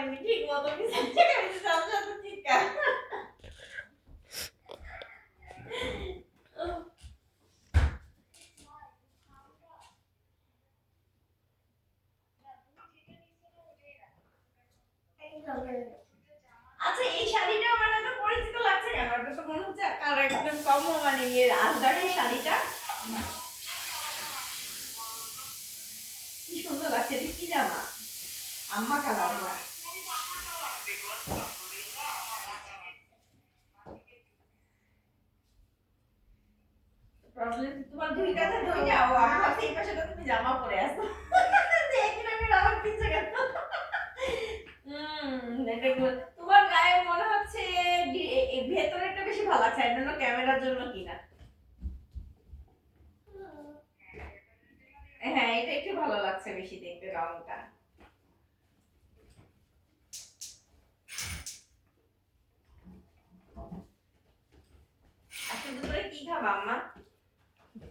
পারিনি ঠিক মতো চিৎকার আচ্ছা এই শাড়িটা মানে তো পরিচিত লাগছে কেন? এটা তো মনে হচ্ছে আর একদম কম মানে রাজদারের শাড়িটা কি সুন্দর লাগছে। এটা কি জামা? আম্মা কালার না প্রবলেম তোমার দুই কাঁধে ধরে যাও আমি ভাবছি এই পাশে তো তুমি জামা পরে আসো একই রঙের আমার পিছে কেন তোমার গায়ে মনে হচ্ছে ভেতরেরটা বেশি ভালো লাগছে আই ডোন্ট নো ক্যামেরার জন্য কিনা হ্যাঁ এটা একটু ভালো লাগছে বেশি দেখতে রংটা আজকে দুপুরে কি খাবা আম্মা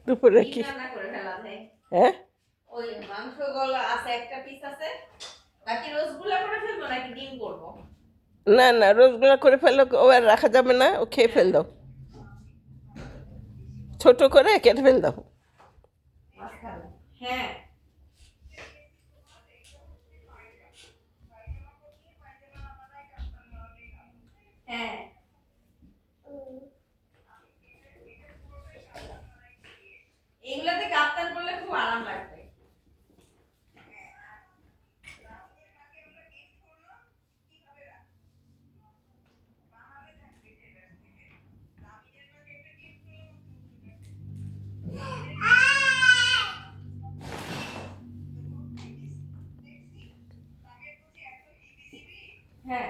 দুপুরে কি রান্না করে ফেলা যায় হ্যাঁ ওই মাংস গলা আছে একটা পিস আছে বাকি রসগুলা করে ফেলবো নাকি ডিম করবো না না রোজগুলা করে ফেললে ও আর রাখা যাবে না ও খেয়ে ফেল দাও ছোট করে কেটে ফেল দাও হ্যাঁ হ্যাঁ এগুলাতে কাপ্তান করলে খুব আরাম লাগবে হ্যাঁ